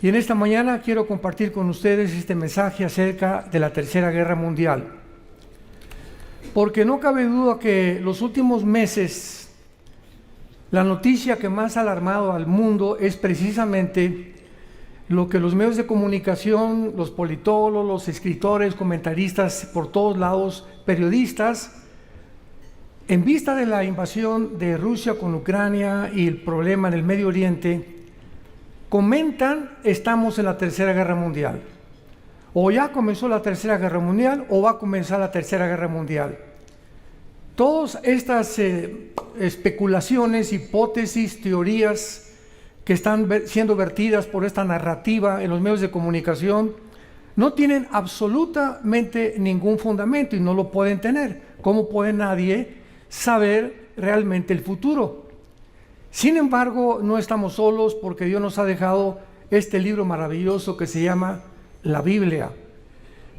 Y en esta mañana quiero compartir con ustedes este mensaje acerca de la Tercera Guerra Mundial. Porque no cabe duda que los últimos meses, la noticia que más ha alarmado al mundo es precisamente lo que los medios de comunicación, los politólogos, los escritores, comentaristas por todos lados, periodistas, en vista de la invasión de Rusia con Ucrania y el problema en el Medio Oriente, comentan: estamos en la Tercera Guerra Mundial. O ya comenzó la Tercera Guerra Mundial o va a comenzar la Tercera Guerra Mundial. Todas estas especulaciones, hipótesis, teorías que están siendo vertidas por esta narrativa en los medios de comunicación no tienen absolutamente ningún fundamento y no lo pueden tener. ¿Cómo puede nadie saber realmente el futuro? Sin embargo, no estamos solos, porque Dios nos ha dejado este libro maravilloso que se llama la Biblia,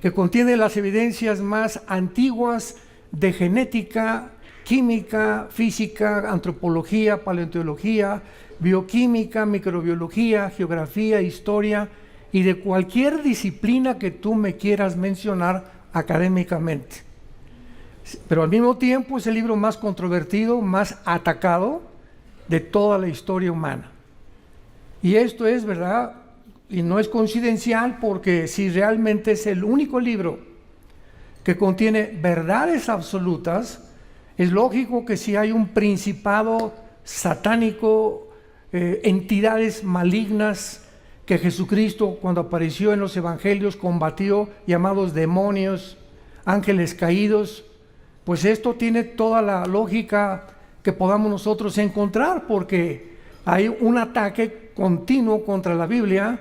que contiene las evidencias más antiguas de genética, química, física, antropología, paleontología, bioquímica, microbiología, geografía, historia y de cualquier disciplina que tú me quieras mencionar académicamente. Pero al mismo tiempo es el libro más controvertido, más atacado de toda la historia humana. Y esto es verdad y no es coincidencial, porque si realmente es el único libro que contiene verdades absolutas, es lógico que si hay un principado satánico, entidades malignas que Jesucristo, cuando apareció en los evangelios, combatió, llamados demonios, ángeles caídos, pues esto tiene toda la lógica que podamos nosotros encontrar, porque hay un ataque continuo contra la Biblia,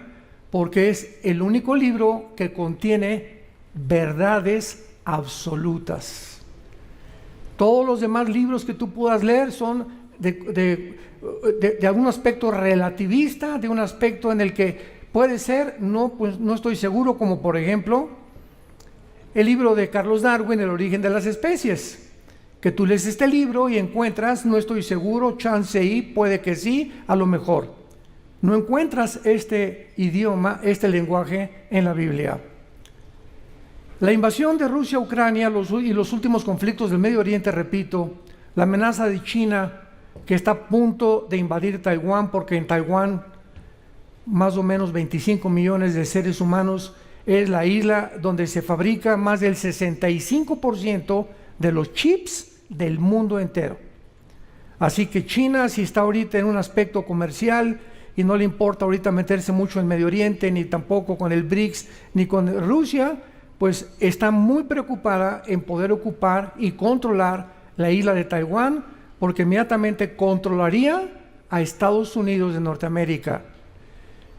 porque es el único libro que contiene verdades absolutas. Todos los demás libros que tú puedas leer son de algún aspecto relativista, de un aspecto en el que puede ser, pues no estoy seguro, como por ejemplo el libro de Carlos Darwin, El origen de las especies, que tú lees este libro y encuentras, no estoy seguro, chance y puede que sí, a lo mejor. No encuentras este idioma, este lenguaje en la Biblia. La invasión de Rusia a Ucrania y los últimos conflictos del Medio Oriente, repito, la amenaza de China, que está a punto de invadir Taiwán, porque en Taiwán más o menos 25 millones de seres humanos, es la isla donde se fabrica más del 65% de los chips del mundo entero. Así que China, si está ahorita en un aspecto comercial y no le importa ahorita meterse mucho en Medio Oriente, ni tampoco con el BRICS, ni con Rusia, pues está muy preocupada en poder ocupar y controlar la isla de Taiwán, porque inmediatamente controlaría a Estados Unidos de Norteamérica,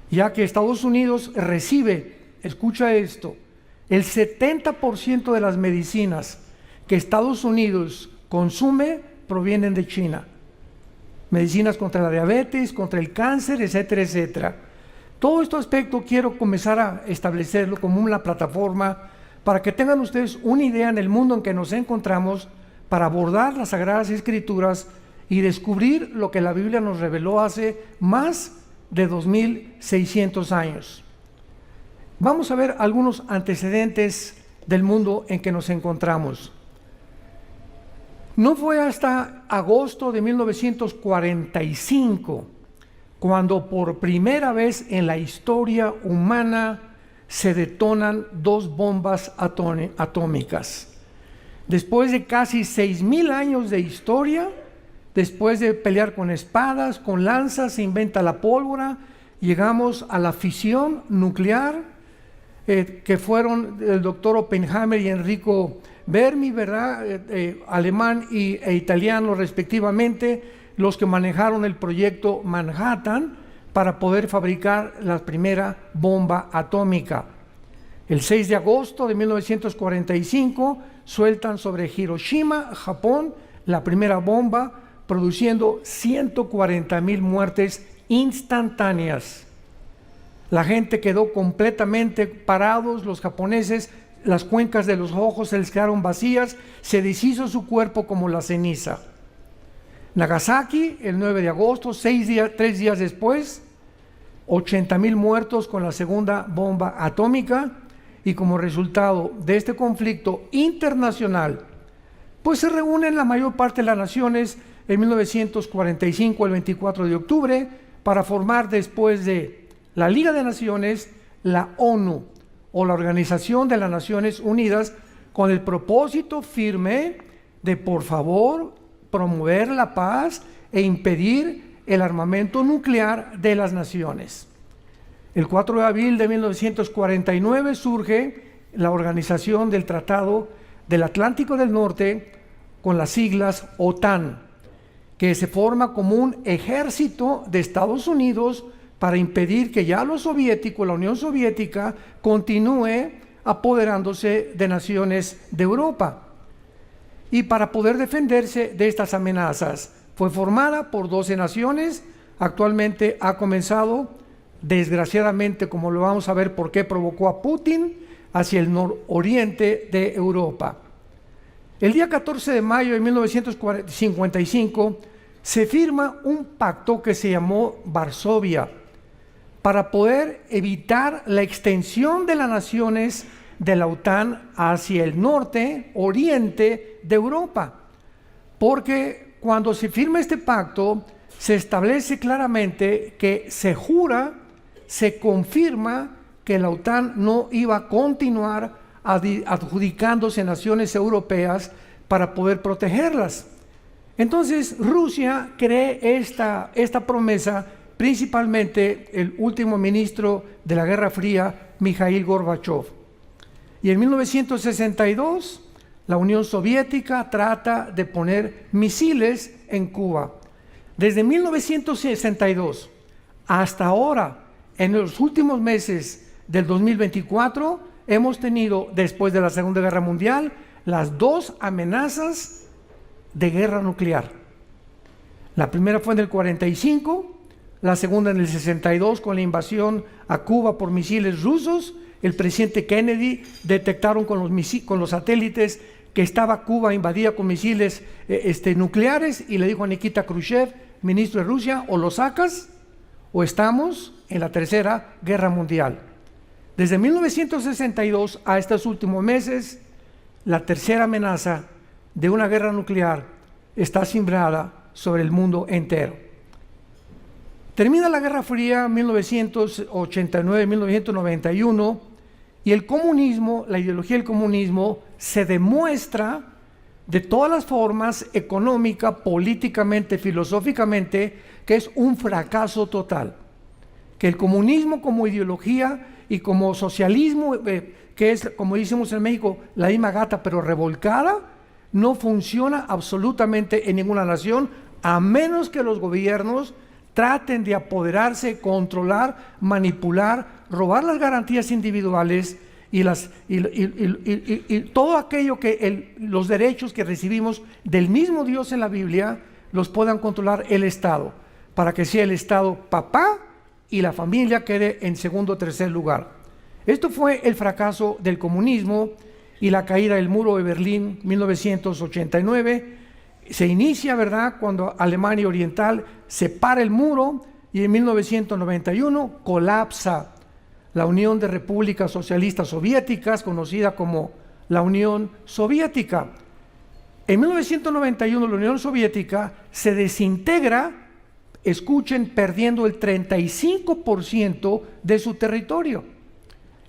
ya que Estados Unidos recibe, escucha esto, el 70% de las medicinas que Estados Unidos consume provienen de China. Medicinas contra la diabetes, contra el cáncer, etcétera, etcétera. Todo este aspecto quiero comenzar a establecerlo como una plataforma para que tengan ustedes una idea en el mundo en que nos encontramos, para abordar las Sagradas Escrituras y descubrir lo que la Biblia nos reveló hace más de 2600 años. Vamos a ver algunos antecedentes del mundo en que nos encontramos. No fue hasta agosto de 1945 cuando por primera vez en la historia humana se detonan dos bombas atómicas. Después de casi 6,000 años de historia, después de pelear con espadas, con lanzas, se inventa la pólvora, llegamos a la fisión nuclear, que fueron el doctor Oppenheimer y Enrico Fermi, ¿verdad? Alemán e italiano respectivamente, los que manejaron el proyecto Manhattan para poder fabricar la primera bomba atómica. El 6 de agosto de 1945 sueltan sobre Hiroshima, Japón, la primera bomba, produciendo 140,000 muertes instantáneas. La gente quedó completamente parados, los japoneses, las cuencas de los ojos se les quedaron vacías, se deshizo su cuerpo como la ceniza. Nagasaki, el 9 de agosto, 3 días después, 80,000 muertos con la segunda bomba atómica, y como resultado de este conflicto internacional, pues se reúnen la mayor parte de las naciones en 1945, el 24 de octubre, para formar después de la Liga de Naciones, la ONU, o la Organización de las Naciones Unidas, con el propósito firme de, por favor, promover la paz e impedir el armamento nuclear de las naciones. El 4 de abril de 1949 surge la Organización del Tratado del Atlántico del Norte, con las siglas OTAN, que se forma como un ejército de Estados Unidos para impedir que ya los soviéticos, la Unión Soviética, continúe apoderándose de naciones de Europa. Y para poder defenderse de estas amenazas, fue formada por 12 naciones. Actualmente ha comenzado, desgraciadamente, como lo vamos a ver por qué provocó a Putin, hacia el nororiente de Europa. El día 14 de mayo de 1955 se firma un pacto que se llamó Varsovia, para poder evitar la extensión de las naciones de la OTAN hacia el norte, oriente de Europa. Porque cuando se firma este pacto, se establece claramente que se jura, se confirma que la OTAN no iba a continuar adjudicándose naciones europeas para poder protegerlas. Entonces Rusia cree esta promesa, principalmente el último ministro de la Guerra Fría, Mikhail Gorbachev. Y en 1962 la Unión Soviética trata de poner misiles en Cuba. Desde 1962 hasta ahora, en los últimos meses del 2024, hemos tenido, después de la Segunda Guerra Mundial, las dos amenazas de guerra nuclear. La primera fue en el 45, la segunda en el 62, con la invasión a Cuba por misiles rusos. El presidente Kennedy detectaron con los satélites que estaba Cuba invadida con misiles nucleares, y le dijo a Nikita Khrushchev, ministro de Rusia, o lo sacas o estamos en la Tercera Guerra Mundial. Desde 1962 a estos últimos meses, la tercera amenaza de una guerra nuclear está sembrada sobre el mundo entero. Termina la Guerra Fría en 1989-1991, y el comunismo, la ideología del comunismo, se demuestra de todas las formas, económica, políticamente, filosóficamente, que es un fracaso total. Que el comunismo como ideología y como socialismo, que es, como decimos en México, la misma gata pero revolcada, no funciona absolutamente en ninguna nación, a menos que los gobiernos traten de apoderarse, controlar, manipular, robar las garantías individuales y todo aquello que los derechos que recibimos del mismo Dios en la Biblia los puedan controlar el Estado, para que sea el Estado papá y la familia quede en segundo o tercer lugar. Esto fue el fracaso del comunismo y la caída del muro de Berlín, 1989. Se inicia, ¿verdad?, cuando Alemania Oriental separa el muro, y en 1991 colapsa la Unión de Repúblicas Socialistas Soviéticas, conocida como la Unión Soviética. En 1991 la Unión Soviética se desintegra, escuchen, perdiendo el 35% de su territorio.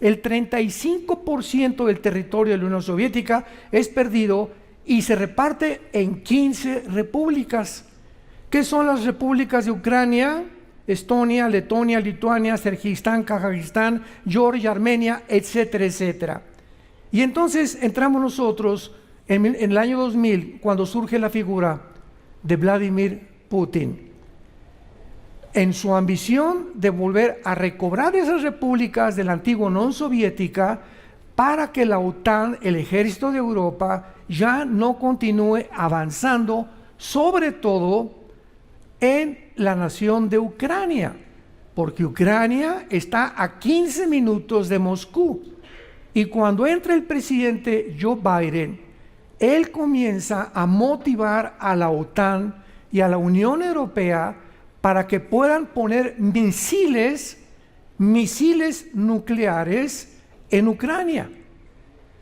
El 35% del territorio de la Unión Soviética es perdido y se reparte en 15 repúblicas. ¿Qué son las repúblicas de Ucrania, Estonia, Letonia, Lituania, Kirguistán, Kazajistán, Georgia, Armenia, etcétera, etcétera? Y entonces entramos nosotros en el año 2000, cuando surge la figura de Vladimir Putin, en su ambición de volver a recobrar esas repúblicas de la antigua Unión Soviética, para que la OTAN, el ejército de Europa, ya no continúe avanzando, sobre todo en la nación de Ucrania, porque Ucrania está a 15 minutos de Moscú. Y cuando entra el presidente Joe Biden, él comienza a motivar a la OTAN y a la Unión Europea para que puedan poner misiles misiles nucleares en Ucrania.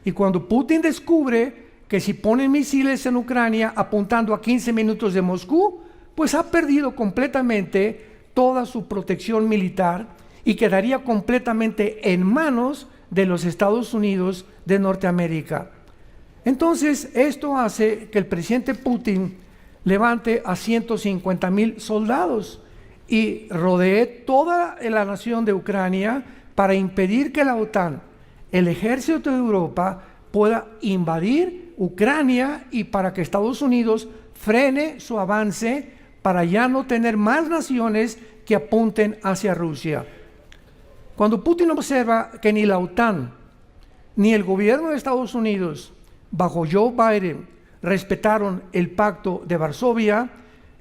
Y cuando Putin descubre que si ponen misiles en Ucrania apuntando a 15 minutos de Moscú, pues ha perdido completamente toda su protección militar y quedaría completamente en manos de los Estados Unidos de Norteamérica. Entonces, esto hace que el presidente Putin levante a 150,000 soldados y rodee toda la nación de Ucrania para impedir que la OTAN, el ejército de Europa, pueda invadir Ucrania y para que Estados Unidos frene su avance para ya no tener más naciones que apunten hacia Rusia. Cuando Putin observa que ni la OTAN ni el gobierno de Estados Unidos bajo Joe Biden respetaron el Pacto de Varsovia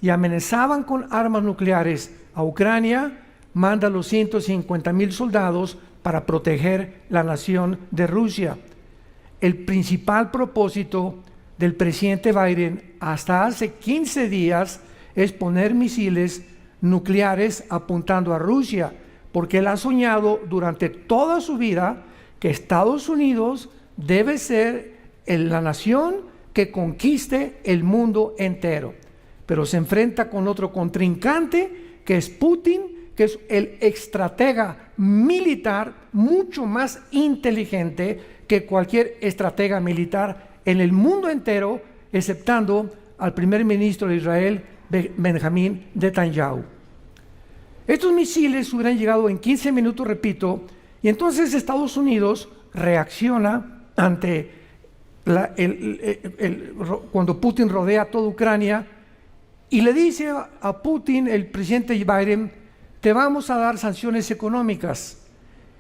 y amenazaban con armas nucleares a Ucrania, manda los 150,000 soldados para proteger la nación de Rusia. El principal propósito del presidente Biden hasta hace 15 días es poner misiles nucleares apuntando a Rusia, porque él ha soñado durante toda su vida que Estados Unidos debe ser la nación que conquiste el mundo entero. Pero se enfrenta con otro contrincante que es Putin, que es el estratega militar mucho más inteligente que cualquier estratega militar en el mundo entero, exceptando al primer ministro de Israel, Benjamín Netanyahu. Estos misiles hubieran llegado en 15 minutos, repito, y entonces Estados Unidos reacciona ante cuando Putin rodea toda Ucrania y le dice a Putin, el presidente Biden, te vamos a dar sanciones económicas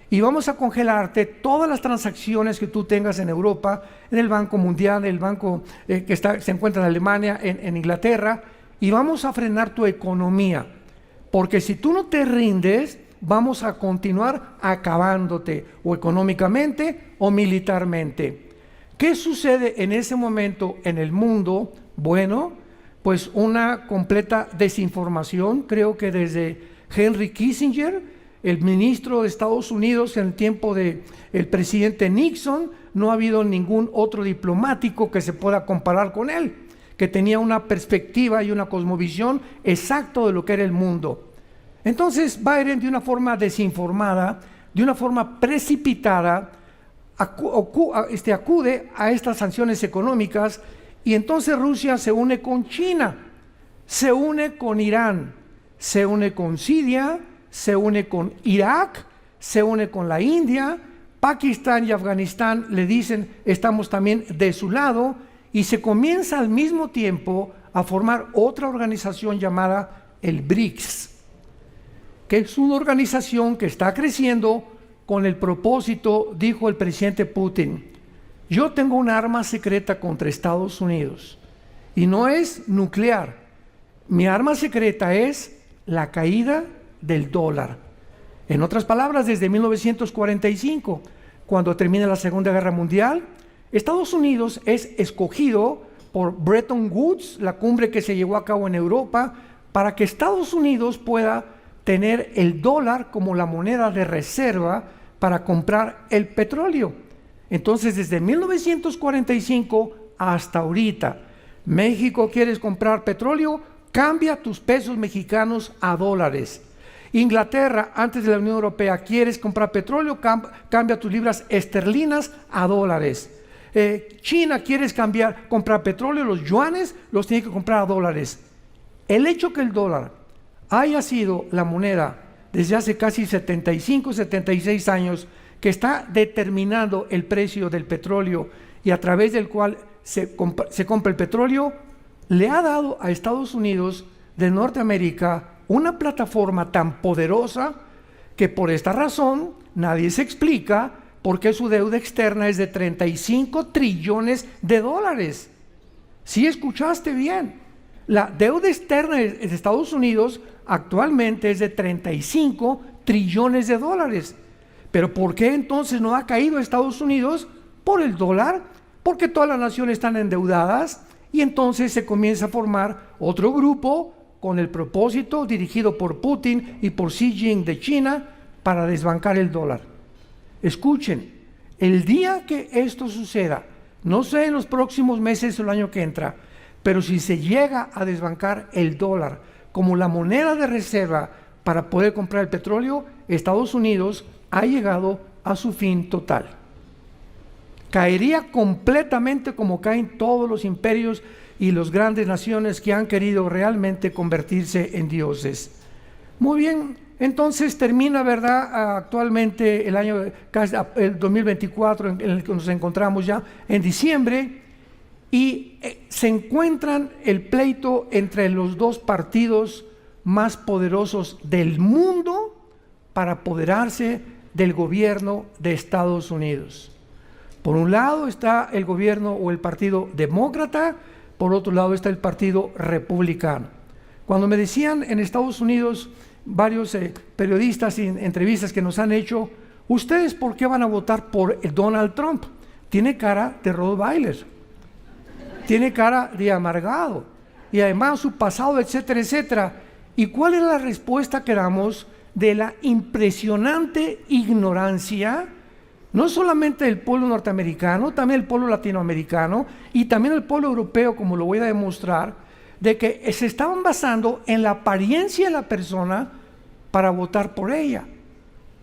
y vamos a congelarte todas las transacciones que tú tengas en Europa, en el Banco Mundial, el banco que se encuentra en Alemania, en Inglaterra, y vamos a frenar tu economía, porque si tú no te rindes, vamos a continuar acabándote, o económicamente o militarmente. ¿Qué sucede en ese momento en el mundo? Bueno, pues una completa desinformación. Creo que desde Henry Kissinger, el ministro de Estados Unidos en el tiempo del presidente Nixon, no ha habido ningún otro diplomático que se pueda comparar con él, que tenía una perspectiva y una cosmovisión exacta de lo que era el mundo. Entonces Biden, de una forma desinformada, de una forma precipitada, acude a estas sanciones económicas, y entonces Rusia se une con China, se une con Irán, se une con Siria, se une con Irak, se une con la India, Pakistán y Afganistán le dicen estamos también de su lado, y se comienza al mismo tiempo a formar otra organización llamada el BRICS, que es una organización que está creciendo con el propósito, dijo el presidente Putin, yo tengo un arma secreta contra Estados Unidos y no es nuclear, mi arma secreta es la caída del dólar. En otras palabras, desde 1945, cuando termina la Segunda Guerra Mundial, Estados Unidos es escogido por Bretton Woods, la cumbre que se llevó a cabo en Europa, para que Estados Unidos pueda tener el dólar como la moneda de reserva para comprar el petróleo. Entonces, desde 1945 hasta ahorita, México, ¿quieres comprar petróleo? Cambia tus pesos mexicanos a dólares. Inglaterra, antes de la Unión Europea, ¿quieres comprar petróleo? Cambia tus libras esterlinas a dólares. China, ¿quieres comprar petróleo? Los yuanes los tiene que comprar a dólares. El hecho que el dólar haya sido la moneda desde hace casi 75, 76 años que está determinando el precio del petróleo y a través del cual se compra el petróleo, le ha dado a Estados Unidos de Norteamérica una plataforma tan poderosa que por esta razón nadie se explica por qué su deuda externa es de 35 trillones de dólares. ¿Sí escuchaste bien? La deuda externa de Estados Unidos actualmente es de 35 trillones de dólares. ¿Pero por qué entonces no ha caído Estados Unidos? Por el dólar, porque todas las naciones están endeudadas y entonces se comienza a formar otro grupo con el propósito dirigido por Putin y por Xi Jinping de China para desbancar el dólar. Escuchen, el día que esto suceda, no sé en los próximos meses o el año que entra, pero si se llega a desbancar el dólar como la moneda de reserva para poder comprar el petróleo, Estados Unidos ha llegado a su fin total. Caería completamente como caen todos los imperios y las grandes naciones que han querido realmente convertirse en dioses. Muy bien, entonces termina, ¿verdad?, actualmente el 2024, en el que nos encontramos ya en diciembre, y se encuentran el pleito entre los dos partidos más poderosos del mundo para apoderarse del gobierno de Estados Unidos. Por un lado está el gobierno o el partido demócrata, por otro lado está el partido republicano. Cuando me decían en Estados Unidos varios periodistas y entrevistas que nos han hecho, ¿ustedes por qué van a votar por Donald Trump? Tiene cara de Rottweiler, tiene cara de amargado, y además su pasado, etcétera, etcétera. ¿Y cuál es la respuesta que damos de la impresionante ignorancia, no solamente del pueblo norteamericano, también del pueblo latinoamericano y también del pueblo europeo, como lo voy a demostrar, de que se estaban basando en la apariencia de la persona para votar por ella?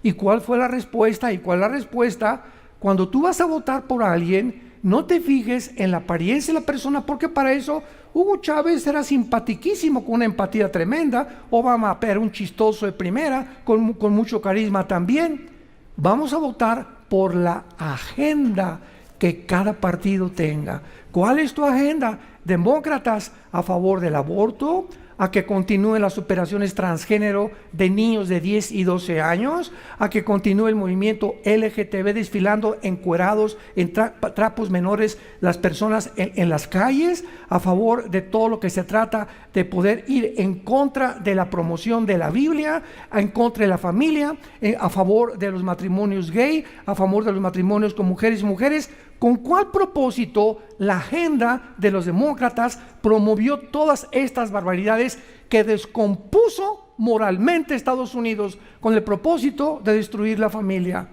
¿Y cuál fue la respuesta? ¿Y cuál es la respuesta? Cuando tú vas a votar por alguien, no te fijes en la apariencia de la persona, porque para eso Hugo Chávez era simpatiquísimo, con una empatía tremenda. Obama era un chistoso de primera, con mucho carisma también. Vamos a votar por la agenda que cada partido tenga. ¿Cuál es tu agenda? Demócratas a favor del aborto, a que continúen las operaciones transgénero de niños de 10 y 12 años, a que continúe el movimiento LGTB desfilando encuerados en trapos menores las personas en las calles, a favor de todo lo que se trata de poder ir en contra de la promoción de la Biblia, en contra de la familia, a favor de los matrimonios gay, a favor de los matrimonios con mujeres y mujeres. ¿Con cuál propósito la agenda de los demócratas promovió todas estas barbaridades que descompuso moralmente Estados Unidos con el propósito de destruir la familia?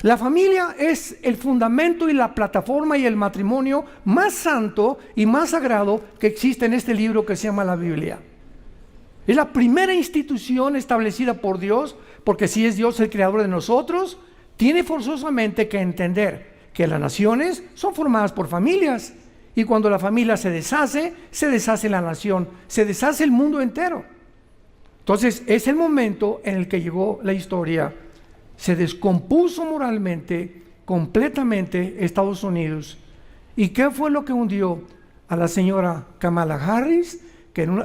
La familia es el fundamento y la plataforma y el matrimonio más santo y más sagrado que existe en este libro que se llama la Biblia. Es la primera institución establecida por Dios, porque si es Dios el creador de nosotros, tiene forzosamente que entender que las naciones son formadas por familias, y cuando la familia se deshace la nación, se deshace el mundo entero. Entonces es el momento en el que llegó la historia. Se descompuso moralmente completamente Estados Unidos. ¿Y qué fue lo que hundió a la señora Kamala Harris?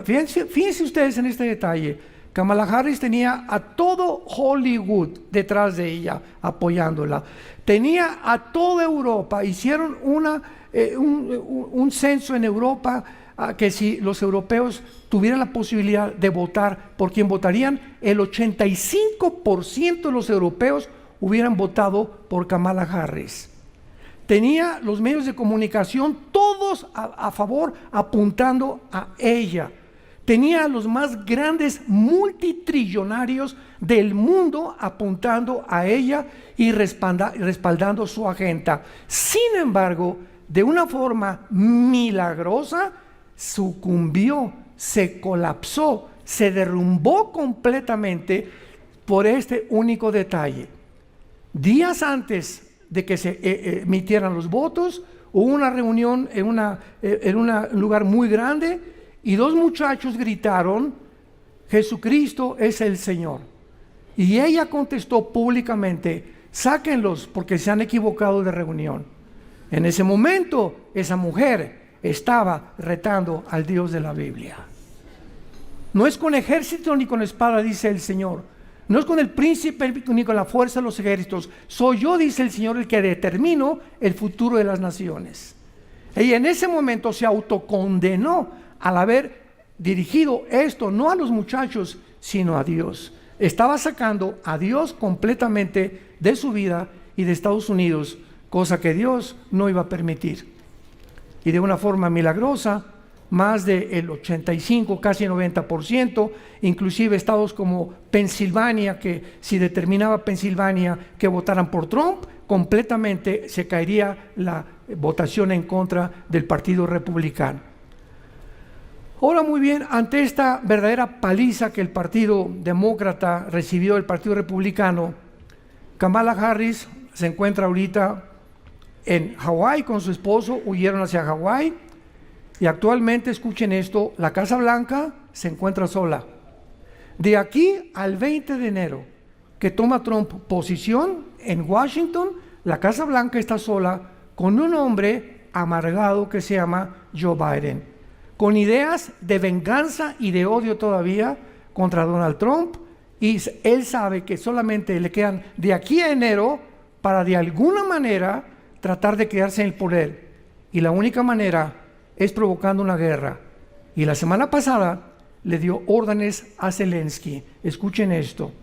Fíjense ustedes en este detalle. Kamala Harris tenía a todo Hollywood detrás de ella, apoyándola. Tenía a toda Europa. Hicieron un censo en Europa, que si los europeos tuvieran la posibilidad de votar, ¿por quién votarían? El 85% de los europeos hubieran votado por Kamala Harris. Tenía los medios de comunicación todos a favor, apuntando a ella. Tenía a los más grandes multitrillonarios del mundo apuntando a ella y respaldando su agenda. Sin embargo, de una forma milagrosa, sucumbió, se colapsó, se derrumbó completamente por este único detalle. Días antes de que se emitieran los votos, hubo una reunión en un lugar muy grande, y dos muchachos gritaron: Jesucristo es el Señor. Y ella contestó públicamente: sáquenlos porque se han equivocado de reunión. En ese momento, esa mujer estaba retando al Dios de la Biblia. No es con ejército ni con espada, dice el Señor. No es con el príncipe ni con la fuerza de los ejércitos. Soy yo, dice el Señor, el que determino el futuro de las naciones. Ella en ese momento se autocondenó al haber dirigido esto no a los muchachos, sino a Dios. Estaba sacando a Dios completamente de su vida y de Estados Unidos, cosa que Dios no iba a permitir. Y de una forma milagrosa, más del 85, casi 90%, inclusive estados como Pensilvania, que si determinaba Pensilvania que votaran por Trump, completamente se caería la votación en contra del Partido Republicano. Ahora, muy bien, ante esta verdadera paliza que el Partido Demócrata recibió del Partido Republicano, Kamala Harris se encuentra ahorita en Hawái con su esposo, huyeron hacia Hawái, y actualmente, escuchen esto, la Casa Blanca se encuentra sola. De aquí al 20 de enero, que toma Trump posición en Washington, la Casa Blanca está sola con un hombre amargado que se llama Joe Biden, con ideas de venganza y de odio todavía contra Donald Trump, y él sabe que solamente le quedan de aquí a enero para de alguna manera tratar de quedarse en el poder, y la única manera es provocando una guerra. Y la semana pasada le dio órdenes a Zelensky. Escuchen esto: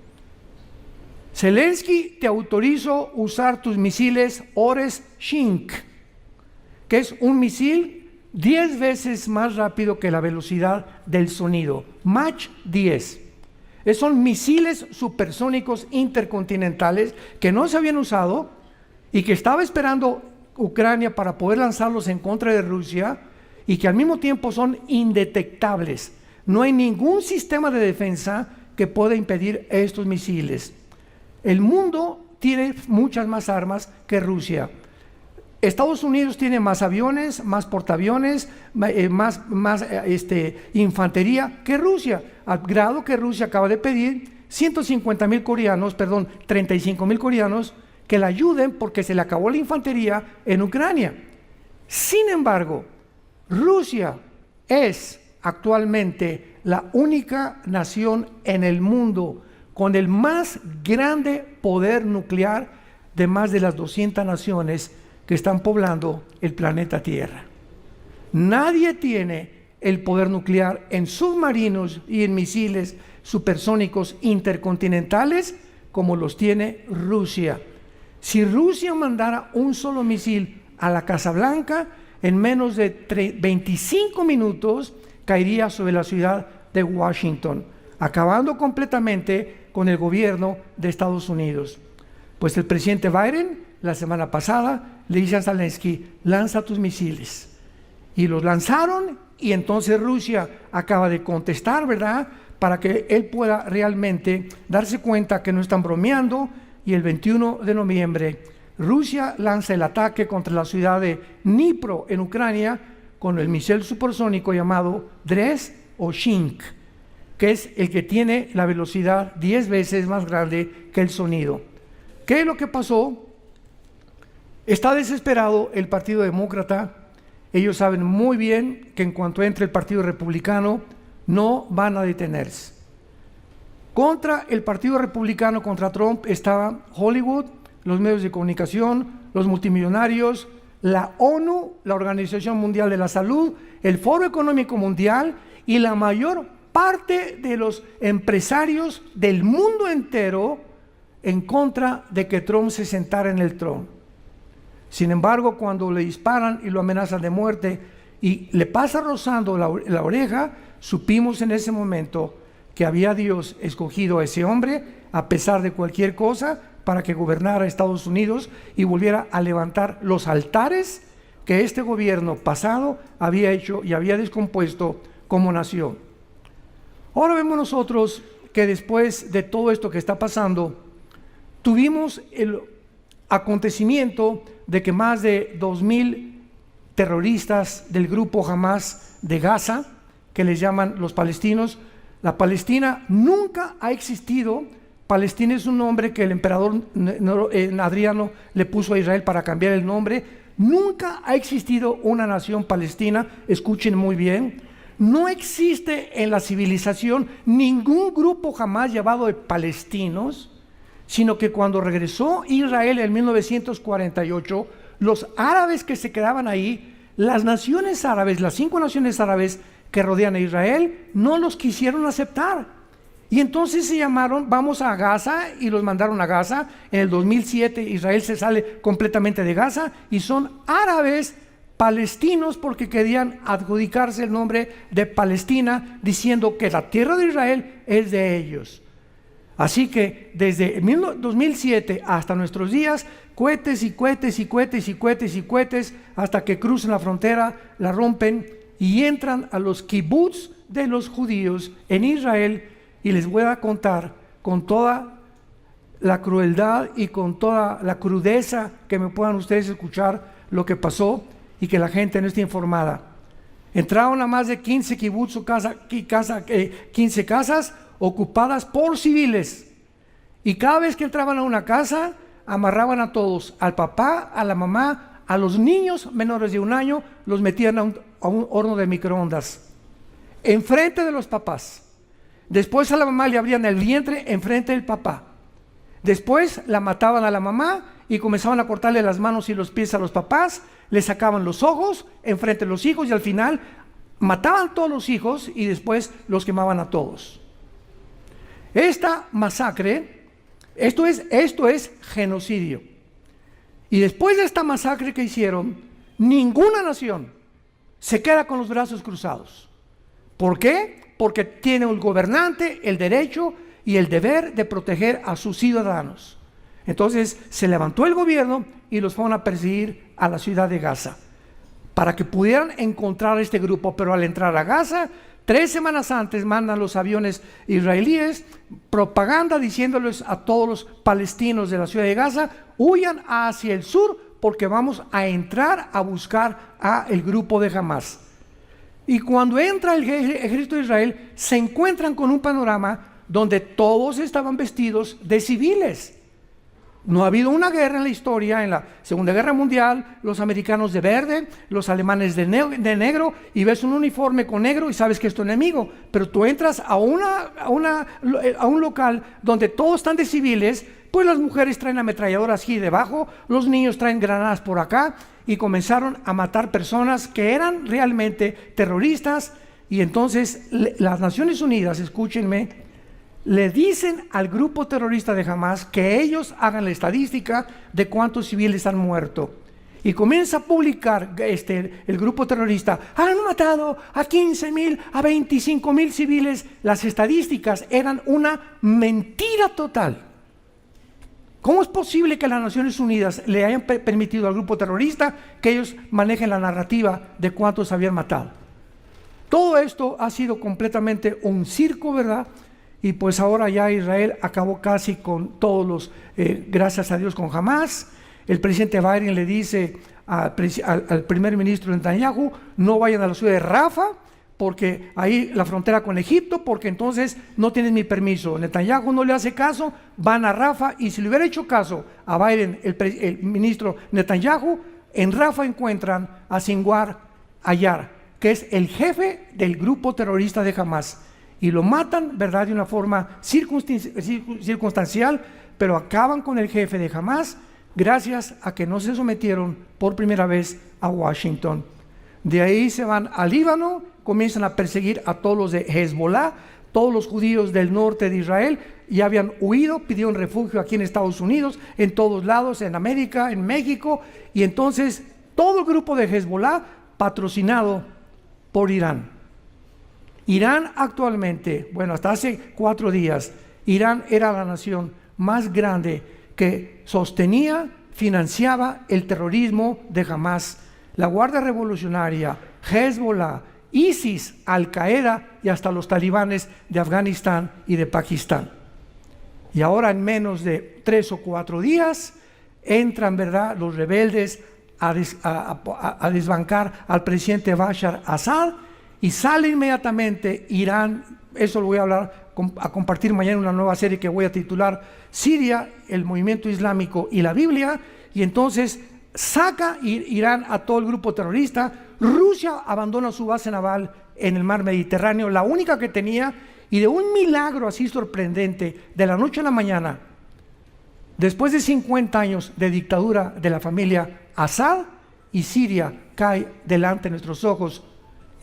Zelensky, te autorizo usar tus misiles Ores-Shink, que es un misil 10 veces más rápido que la velocidad del sonido, Mach 10. Son misiles supersónicos intercontinentales que no se habían usado y que estaba esperando Ucrania para poder lanzarlos en contra de Rusia, y que al mismo tiempo son indetectables. No hay ningún sistema de defensa que pueda impedir estos misiles. El mundo tiene muchas más armas que Rusia. Estados Unidos tiene más aviones, más portaaviones, más infantería que Rusia, al grado que Rusia acaba de pedir 35,000 coreanos que la ayuden porque se le acabó la infantería en Ucrania. Sin embargo, Rusia es actualmente la única nación en el mundo con el más grande poder nuclear de más de las 200 naciones que están poblando el planeta Tierra. Nadie tiene el poder nuclear en submarinos y en misiles supersónicos intercontinentales como los tiene Rusia. Si Rusia mandara un solo misil a la Casa Blanca, en menos de 25 minutos caería sobre la ciudad de Washington, acabando completamente con el gobierno de Estados Unidos. Pues el presidente Biden, la semana pasada, le dice a Zelensky: lanza tus misiles. Y los lanzaron, y entonces Rusia acaba de contestar, ¿verdad?, para que él pueda realmente darse cuenta que no están bromeando, y el 21 de noviembre Rusia lanza el ataque contra la ciudad de Dnipro en Ucrania con el misil supersónico llamado Dres o Shink, que es el que tiene la velocidad 10 veces más grande que el sonido. ¿Qué es lo que pasó? Está desesperado el Partido Demócrata. Ellos saben muy bien que en cuanto entre el Partido Republicano no van a detenerse. Contra el Partido Republicano, contra Trump, estaba Hollywood, los medios de comunicación, los multimillonarios, la ONU, la Organización Mundial de la Salud, el Foro Económico Mundial y la mayor parte de los empresarios del mundo entero en contra de que Trump se sentara en el trono. Sin embargo, cuando le disparan y lo amenazan de muerte y le pasa rozando la oreja, supimos en ese momento que había Dios escogido a ese hombre, a pesar de cualquier cosa, para que gobernara Estados Unidos y volviera a levantar los altares que este gobierno pasado había hecho y había descompuesto como nación. Ahora vemos nosotros que después de todo esto que está pasando, tuvimos el acontecimiento de que más de 2,000 terroristas del grupo Hamas de Gaza, que les llaman los palestinos, la Palestina nunca ha existido. Palestina es un nombre que el emperador Adriano le puso a Israel para cambiar el nombre. Nunca ha existido una nación palestina, escuchen muy bien. No existe en la civilización ningún grupo jamás llamado de palestinos, sino que cuando regresó Israel en 1948, los árabes que se quedaban ahí, las naciones árabes, las 5 naciones árabes que rodean a Israel, no los quisieron aceptar. Y entonces se llamaron, vamos a Gaza, y los mandaron a Gaza. En el 2007 Israel se sale completamente de Gaza y son árabes palestinos porque querían adjudicarse el nombre de Palestina, diciendo que la tierra de Israel es de ellos. Así que desde 2007 hasta nuestros días, cohetes y cohetes y cohetes y cohetes y cohetes, hasta que cruzan la frontera, la rompen y entran a los kibbutz de los judíos en Israel. Y les voy a contar con toda la crueldad y con toda la crudeza que me puedan ustedes escuchar lo que pasó y que la gente no esté informada. Entraron a más de 15 kibbutz o 15 casas ocupadas por civiles, y cada vez que entraban a una casa amarraban a todos, al papá, a la mamá, a los niños menores de 1 año, los metían a un horno de microondas enfrente de los papás. Después a la mamá le abrían el vientre enfrente del papá. Después la mataban a la mamá y comenzaban a cortarle las manos y los pies a los papás, le sacaban los ojos enfrente de los hijos y al final mataban a todos los hijos y después los quemaban a todos. Esta masacre, esto es genocidio. Y después de esta masacre que hicieron, ninguna nación se queda con los brazos cruzados. ¿Por qué? Porque tiene un gobernante el derecho y el deber de proteger a sus ciudadanos. Entonces se levantó el gobierno y los fueron a perseguir a la ciudad de Gaza para que pudieran encontrar a este grupo. Pero al entrar a Gaza, 3 semanas antes mandan los aviones israelíes propaganda diciéndoles a todos los palestinos de la ciudad de Gaza: huyan hacia el sur porque vamos a entrar a buscar a el grupo de Hamás. Y cuando entra el ejército de Israel, se encuentran con un panorama donde todos estaban vestidos de civiles. No ha habido una guerra en la historia, en la Segunda Guerra Mundial, los americanos de verde, los alemanes de negro, y ves un uniforme con negro y sabes que es tu enemigo. Pero tú entras a un local donde todos están de civiles, pues las mujeres traen ametralladoras aquí debajo, los niños traen granadas por acá, y comenzaron a matar personas que eran realmente terroristas. Y entonces las Naciones Unidas, escúchenme, le dicen al grupo terrorista de Hamás que ellos hagan la estadística de cuántos civiles han muerto. Y comienza a publicar el grupo terrorista: han matado a 15,000, a 25,000 civiles. Las estadísticas eran una mentira total. ¿Cómo es posible que las Naciones Unidas le hayan permitido al grupo terrorista que ellos manejen la narrativa de cuántos habían matado? Todo esto ha sido completamente un circo, ¿verdad? Y pues ahora ya Israel acabó casi con todos los, gracias a Dios, con Hamás. El presidente Biden le dice al primer ministro Netanyahu: no vayan a la ciudad de Rafa, porque ahí la frontera con Egipto, porque entonces no tienen mi permiso. Netanyahu no le hace caso, van a Rafa, y si le hubiera hecho caso a Biden, el ministro Netanyahu, en Rafa encuentran a Sinwar Ayar, que es el jefe del grupo terrorista de Hamás. Y lo matan, ¿verdad?, de una forma circunstancial, pero acaban con el jefe de Hamás gracias a que no se sometieron por primera vez a Washington. De ahí se van al Líbano, comienzan a perseguir a todos los de Hezbollah. Todos los judíos del norte de Israel ya habían huido, pidieron refugio aquí en Estados Unidos, en todos lados, en América, en México. Y entonces todo el grupo de Hezbollah patrocinado por Irán. Irán actualmente, bueno, hasta hace 4 días, Irán era la nación más grande que sostenía, financiaba el terrorismo de Hamás, la Guardia Revolucionaria, Hezbollah, ISIS, Al-Qaeda y hasta los talibanes de Afganistán y de Pakistán. Y ahora en menos de 3 o 4 días entran, ¿verdad?, los rebeldes a desbancar al presidente Bashar Assad. Y sale inmediatamente Irán. Eso lo voy a compartir mañana en una nueva serie que voy a titular Siria, el movimiento islámico y la Biblia. Y entonces saca Irán a todo el grupo terrorista. Rusia abandona su base naval en el mar Mediterráneo, la única que tenía, y de un milagro así sorprendente, de la noche a la mañana, después de 50 años de dictadura de la familia Assad, y Siria cae delante de nuestros ojos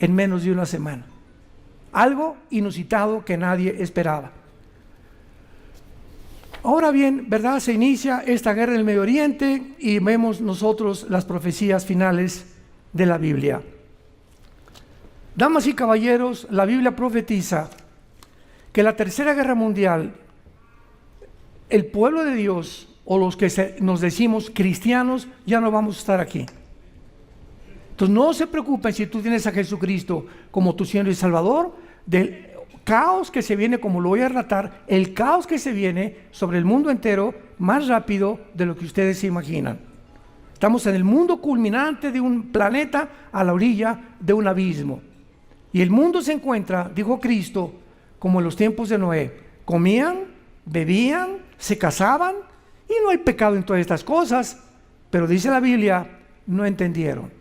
en menos de una semana. Algo inusitado que nadie esperaba. Ahora bien, ¿verdad?, se inicia esta guerra en el Medio Oriente y vemos nosotros las profecías finales de la Biblia. Damas y caballeros, la Biblia profetiza que la Tercera Guerra Mundial, el pueblo de Dios, o los que nos decimos cristianos, ya no vamos a estar aquí. Entonces no se preocupen si tú tienes a Jesucristo como tu Señor y Salvador, del caos que se viene, como lo voy a relatar, el caos que se viene sobre el mundo entero más rápido de lo que ustedes se imaginan. Estamos en el mundo culminante de un planeta a la orilla de un abismo. Y el mundo se encuentra, dijo Cristo, como en los tiempos de Noé. Comían, bebían, se casaban, y no hay pecado en todas estas cosas, pero dice la Biblia, no entendieron.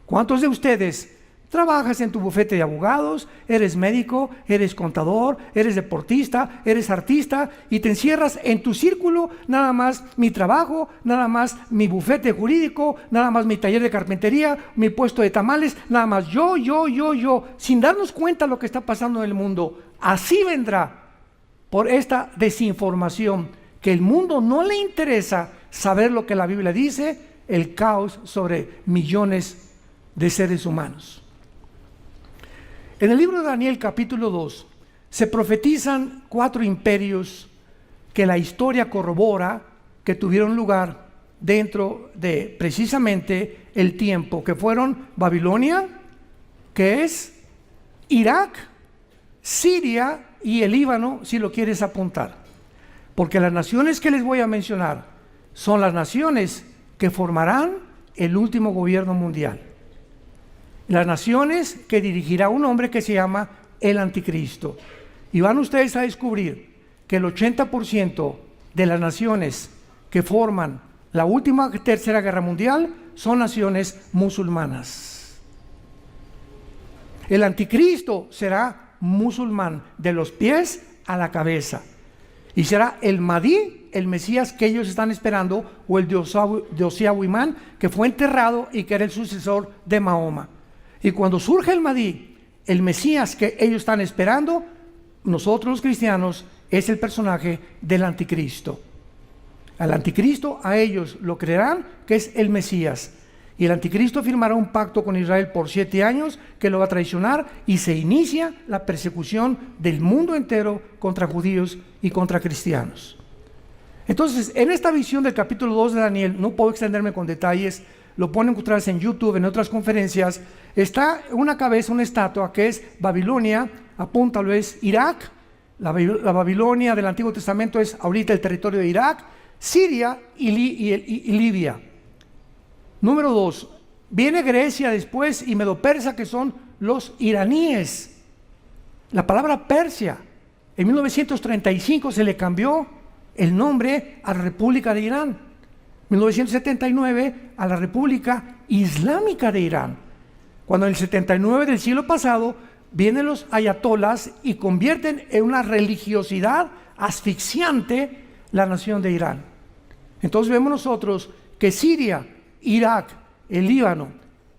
¿Cuántos de ustedes trabajas en tu bufete de abogados, eres médico, eres contador, eres deportista, eres artista y te encierras en tu círculo, nada más mi trabajo, nada más mi bufete jurídico, nada más mi taller de carpintería, mi puesto de tamales, nada más yo, sin darnos cuenta de lo que está pasando en el mundo? Así vendrá por esta desinformación, que el mundo no le interesa saber lo que la Biblia dice, el caos sobre millones de seres humanos. En el libro de Daniel capítulo 2 se profetizan 4 imperios que la historia corrobora que tuvieron lugar dentro de precisamente el tiempo, que fueron Babilonia, que es Irak, Siria y el Líbano, si lo quieres apuntar. Porque las naciones que les voy a mencionar son las naciones que formarán el último gobierno mundial. Las naciones que dirigirá un hombre que se llama el Anticristo. Y van ustedes a descubrir que el 80% de las naciones que forman la última tercera guerra mundial son naciones musulmanas. El Anticristo será musulmán de los pies a la cabeza. Y será el Mahdi, el Mesías que ellos están esperando, o el Yoshua Imán, que fue enterrado y que era el sucesor de Mahoma. Y cuando surge el Mahdi, el Mesías que ellos están esperando, nosotros los cristianos, es el personaje del Anticristo. Al Anticristo a ellos lo creerán que es el Mesías. Y el Anticristo firmará un pacto con Israel por 7 años que lo va a traicionar, y se inicia la persecución del mundo entero contra judíos y contra cristianos. Entonces, en esta visión del capítulo 2 de Daniel, no puedo extenderme con detalles, lo pueden encontrar en YouTube, en otras conferencias. Está una cabeza, una estatua que es Babilonia, apúntalo, es Irak. La Babilonia del Antiguo Testamento es ahorita el territorio de Irak, Siria y Libia. Número 2, viene Grecia después y Medo-Persa, que son los iraníes. La palabra Persia, en 1935 se le cambió el nombre a la República de Irán. 1979 a la República Islámica de Irán. Cuando en el 79 del siglo pasado vienen los ayatolás y convierten en una religiosidad asfixiante la nación de Irán. Entonces vemos nosotros que Siria, Irak, el Líbano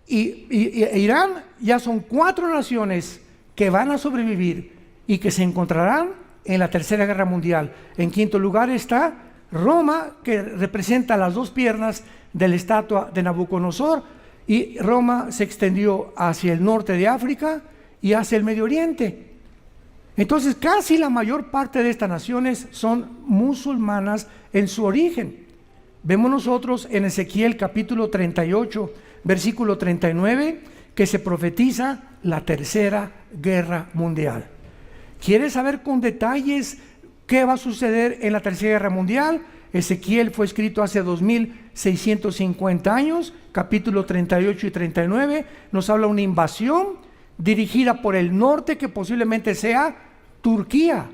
e Irán ya son 4 naciones que van a sobrevivir y que se encontrarán en la Tercera Guerra Mundial. En quinto lugar está Roma, que representa las 2 piernas de la estatua de Nabucodonosor, y Roma se extendió hacia el norte de África y hacia el Medio Oriente. Entonces casi la mayor parte de estas naciones son musulmanas en su origen. Vemos nosotros en Ezequiel capítulo 38, versículo 39, que se profetiza la Tercera Guerra Mundial. ¿Quieres saber con detalles qué va a suceder en la Tercera Guerra Mundial? Ezequiel fue escrito hace 2650 años, capítulo 38 y 39, nos habla de una invasión dirigida por el norte, que posiblemente sea Turquía.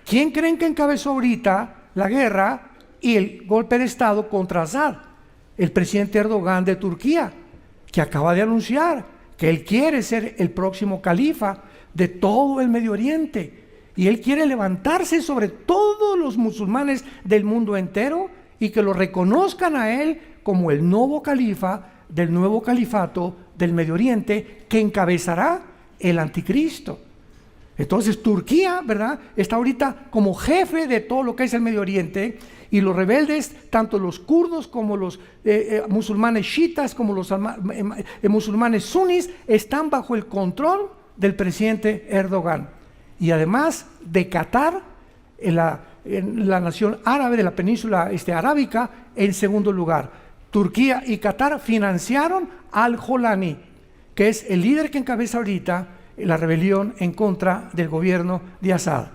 ¿Quién creen que encabezó ahorita la guerra y el golpe de estado contra Assad? El presidente Erdogan de Turquía, que acaba de anunciar que él quiere ser el próximo califa de todo el Medio Oriente. Y él quiere levantarse sobre todos los musulmanes del mundo entero y que lo reconozcan a él como el nuevo califa del nuevo califato del Medio Oriente, que encabezará el Anticristo. Entonces Turquía, ¿verdad?, está ahorita como jefe de todo lo que es el Medio Oriente, y los rebeldes, tanto los kurdos como los musulmanes chiitas, como los musulmanes sunnis, están bajo el control del presidente Erdogan. Y además de Qatar, en la nación árabe de la península arábica, en segundo lugar. Turquía y Qatar financiaron al Jolani, que es el líder que encabeza ahorita la rebelión en contra del gobierno de Assad.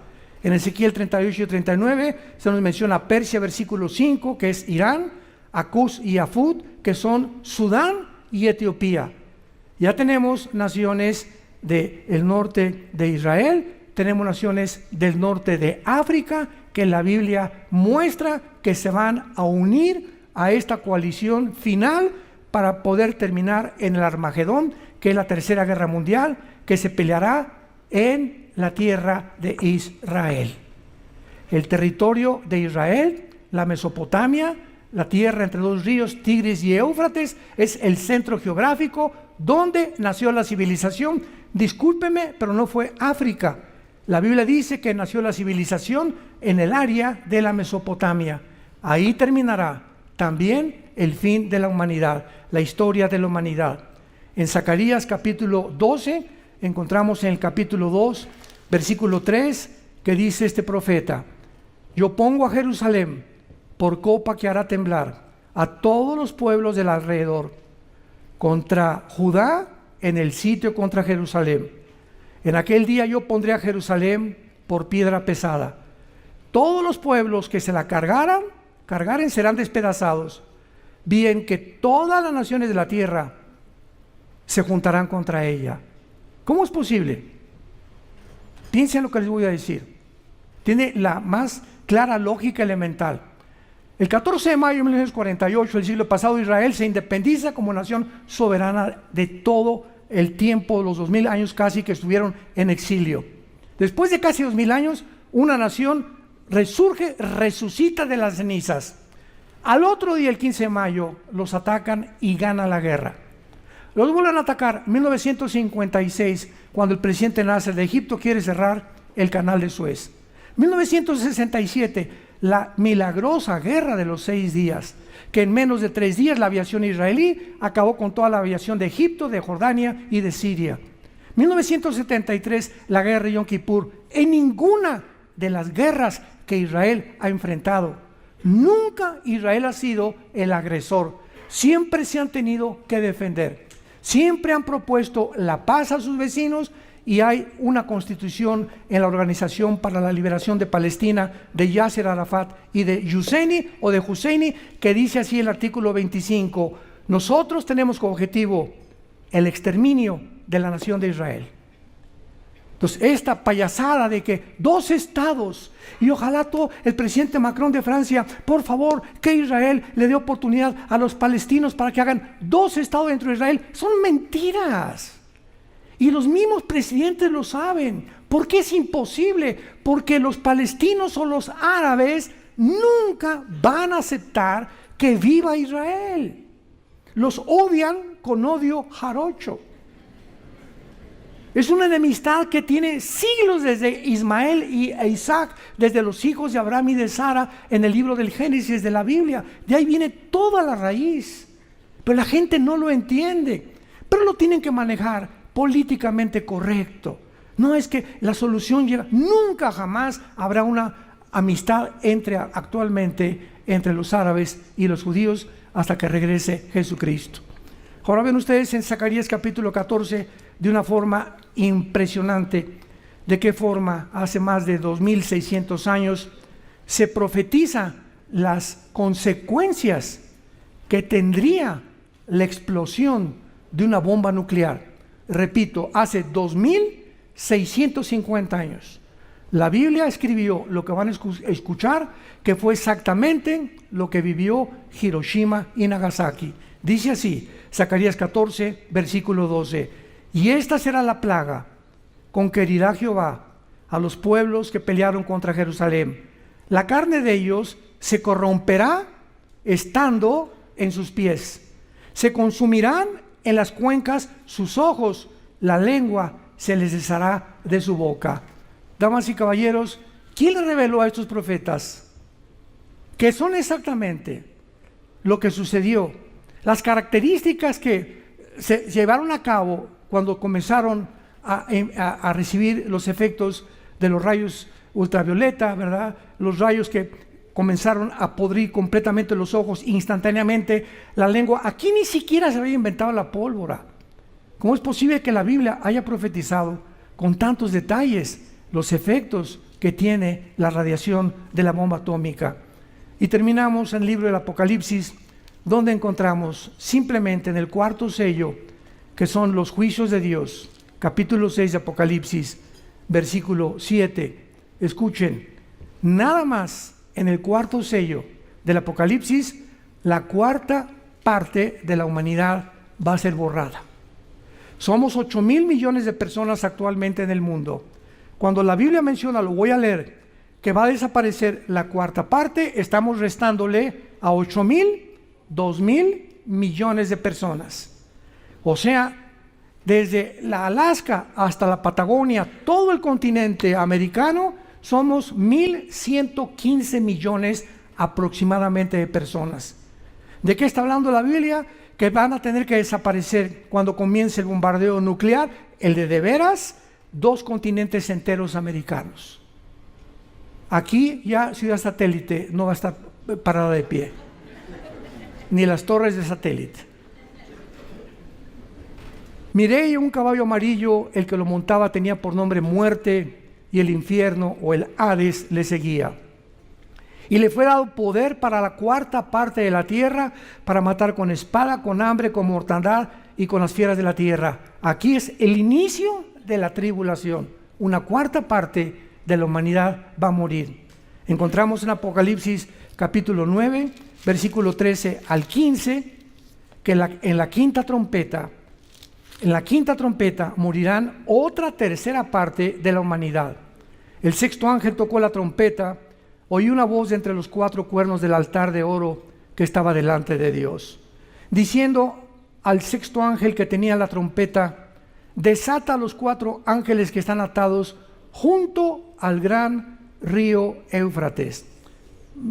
En Ezequiel 38 y 39 se nos menciona Persia, versículo 5, que es Irán, Acus y Afud, que son Sudán y Etiopía. Ya tenemos naciones del norte de Israel, tenemos naciones del norte de África, que la Biblia muestra que se van a unir a esta coalición final para poder terminar en el Armagedón, que es la tercera guerra mundial, que se peleará en la tierra de Israel. El territorio de Israel, la Mesopotamia, la tierra entre dos ríos, Tigris y Éufrates, es el centro geográfico donde nació la civilización. Discúlpeme, pero no fue África. La Biblia dice que nació la civilización en el área de la Mesopotamia. Ahí terminará también el fin de la humanidad, la historia de la humanidad. En Zacarías capítulo 12, encontramos en el capítulo 2, versículo 3, que dice este profeta: yo pongo a Jerusalén por copa que hará temblar a todos los pueblos del alrededor, contra Judá en el sitio contra Jerusalén. En aquel día yo pondré a Jerusalén por piedra pesada. Todos los pueblos que se la cargaren serán despedazados. Bien que todas las naciones de la tierra se juntarán contra ella. ¿Cómo es posible? Piensen lo que les voy a decir. Tiene la más clara lógica elemental. El 14 de mayo de 1948, el siglo pasado, Israel se independiza como nación soberana de todo el tiempo, los 2000 años casi que estuvieron en exilio. Después de casi 2000 años, una nación resurge, resucita de las cenizas. Al otro día, el 15 de mayo, los atacan y ganan la guerra. Los vuelven a atacar en 1956, cuando el presidente Nasser de Egipto quiere cerrar el canal de Suez. 1967, la milagrosa guerra de los 6 días, que en menos de 3 días la aviación israelí acabó con toda la aviación de Egipto, de Jordania y de Siria. 1973, la guerra de Yom Kippur. En ninguna de las guerras que Israel ha enfrentado, nunca Israel ha sido el agresor. Siempre se han tenido que defender. Siempre han propuesto la paz a sus vecinos, y hay una constitución en la Organización para la Liberación de Palestina de Yasser Arafat y de Husseini, que dice así el artículo 25: nosotros tenemos como objetivo el exterminio de la nación de Israel. Entonces, esta payasada de que 2 estados, y ojalá todo el presidente Macron de Francia, por favor, que Israel le dé oportunidad a los palestinos para que hagan 2 estados dentro de Israel, son mentiras. Y los mismos presidentes lo saben. ¿Por qué es imposible? Porque los palestinos o los árabes nunca van a aceptar que viva Israel. Los odian con odio jarocho. Es una enemistad que tiene siglos desde Ismael e Isaac, desde los hijos de Abraham y de Sara en el libro del Génesis de la Biblia. De ahí viene toda la raíz. Pero la gente no lo entiende. Pero lo tienen que manejar políticamente correcto. No es que la solución llega, nunca jamás habrá una amistad actualmente entre los árabes y los judíos hasta que regrese Jesucristo. Ahora ven ustedes en Zacarías capítulo 14 de una forma impresionante de qué forma hace más de 2600 años se profetiza las consecuencias que tendría la explosión de una bomba nuclear. Repito, hace 2650 años. La Biblia escribió lo que van a escuchar, que fue exactamente lo que vivió Hiroshima y Nagasaki. Dice así, Zacarías 14, versículo 12: y esta será la plaga con que herirá Jehová a los pueblos que pelearon contra Jerusalén. La carne de ellos se corromperá estando en sus pies. Se consumirán en las cuencas sus ojos, la lengua se les deshará de su boca. Damas y caballeros, ¿quién le reveló a estos profetas? Que son exactamente lo que sucedió, las características que se llevaron a cabo cuando comenzaron a recibir los efectos de los rayos ultravioleta, ¿verdad? Los rayos que comenzaron a podrir completamente los ojos instantáneamente, la lengua. Aquí ni siquiera se había inventado la pólvora. ¿Cómo es posible que la Biblia haya profetizado con tantos detalles los efectos que tiene la radiación de la bomba atómica? Y terminamos en el libro del Apocalipsis, donde encontramos simplemente en el cuarto sello, que son los juicios de Dios, capítulo 6 de Apocalipsis, versículo 7. Escuchen, nada más en el cuarto sello del Apocalipsis, la cuarta parte de la humanidad va a ser borrada. Somos 8,000 millones de personas actualmente en el mundo. Cuando la Biblia menciona, lo voy a leer, que va a desaparecer la cuarta parte, estamos restándole a 8,000, 2,000 millones de personas. O sea, desde la Alaska hasta la Patagonia, todo el continente americano, somos 1,115 millones aproximadamente de personas. ¿De qué está hablando la Biblia? Que van a tener que desaparecer cuando comience el bombardeo nuclear, el de veras, 2 continentes enteros americanos. Aquí ya Ciudad Satélite no va a estar parada de pie, ni las torres de satélite. Miré un caballo amarillo, el que lo montaba tenía por nombre Muerte, y el infierno o el Hades le seguía. Y le fue dado poder para la cuarta parte de la tierra, para matar con espada, con hambre, con mortandad y con las fieras de la tierra. Aquí es el inicio de la tribulación. Una cuarta parte de la humanidad va a morir. Encontramos en Apocalipsis capítulo 9, versículo 13 al 15, que en la quinta trompeta morirán otra tercera parte de la humanidad. El sexto ángel tocó la trompeta, oí una voz de entre los 4 cuernos del altar de oro que estaba delante de Dios, diciendo al sexto ángel que tenía la trompeta: desata a los 4 ángeles que están atados junto al gran río Éufrates.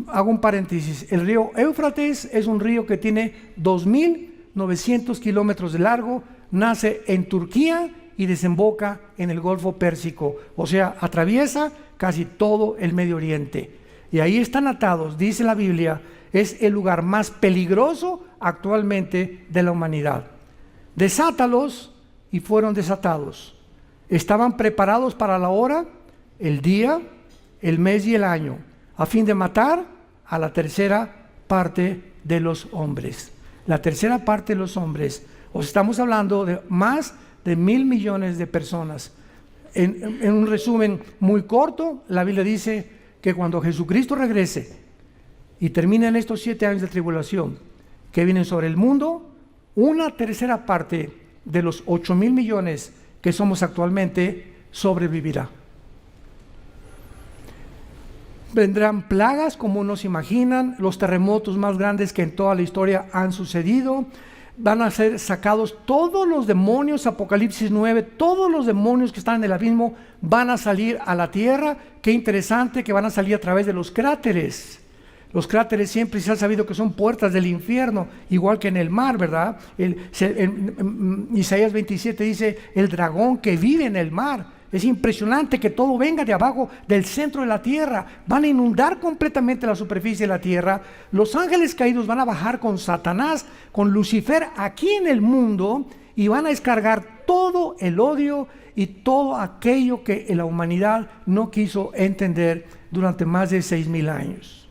Hago un paréntesis, el río Éufrates es un río que tiene 2,900 kilómetros de largo, nace en Turquía y desemboca en el Golfo Pérsico, o sea, atraviesa casi todo el Medio Oriente. Y ahí están atados, dice la Biblia, es el lugar más peligroso actualmente de la humanidad. Desátalos, y fueron desatados. Estaban preparados para la hora, el día, el mes y el año, a fin de matar a la tercera parte de los hombres. La tercera parte de los hombres. Os estamos hablando de más de 1,000 millones de personas. En un resumen muy corto, la Biblia dice que cuando Jesucristo regrese y terminen estos 7 años de tribulación que vienen sobre el mundo, una tercera parte de los 8,000 millones que somos actualmente sobrevivirá. Vendrán plagas como no se imaginan, los terremotos más grandes que en toda la historia han sucedido. Van a ser sacados todos los demonios, Apocalipsis 9, todos los demonios que están en el abismo van a salir a la tierra. Qué interesante que van a salir a través de los cráteres. Los cráteres siempre se ha sabido que son puertas del infierno, igual que en el mar, ¿verdad? En Isaías 27 dice, el dragón que vive en el mar. Es impresionante que todo venga de abajo, del centro de la tierra. Van a inundar completamente la superficie de la tierra. Los ángeles caídos van a bajar con Satanás, con Lucifer aquí en el mundo, y van a descargar todo el odio y todo aquello que la humanidad no quiso entender durante más de 6,000 años.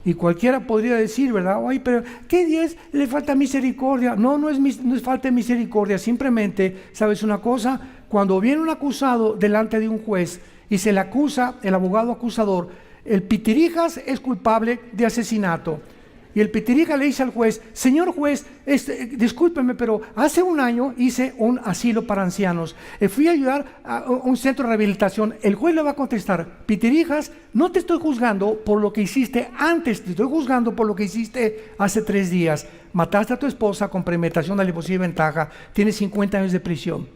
Y cualquiera podría decir, ¿verdad? Oye, pero ¿qué Dios le falta misericordia? No es falta de misericordia. Simplemente, ¿sabes una cosa? Cuando viene un acusado delante de un juez y se le acusa, el abogado acusador, el pitirijas es culpable de asesinato. Y el pitirija le dice al juez, señor juez, discúlpeme, pero hace un año hice un asilo para ancianos. Fui a ayudar a un centro de rehabilitación. El juez le va a contestar, pitirijas, no te estoy juzgando por lo que hiciste antes, te estoy juzgando por lo que hiciste hace 3 días. Mataste a tu esposa con premeditación, alevosía y ventaja, tienes 50 años de prisión.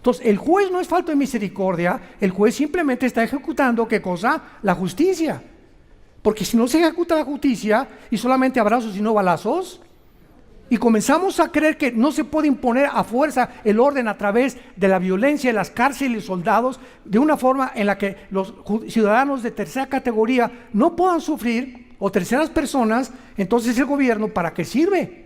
Entonces, el juez no es falto de misericordia, el juez simplemente está ejecutando, ¿qué cosa? La justicia. Porque si no se ejecuta la justicia y solamente abrazos y no balazos, y comenzamos a creer que no se puede imponer a fuerza el orden a través de la violencia de las cárceles y soldados, de una forma en la que los ciudadanos de tercera categoría no puedan sufrir, o terceras personas, entonces el gobierno, ¿para qué sirve?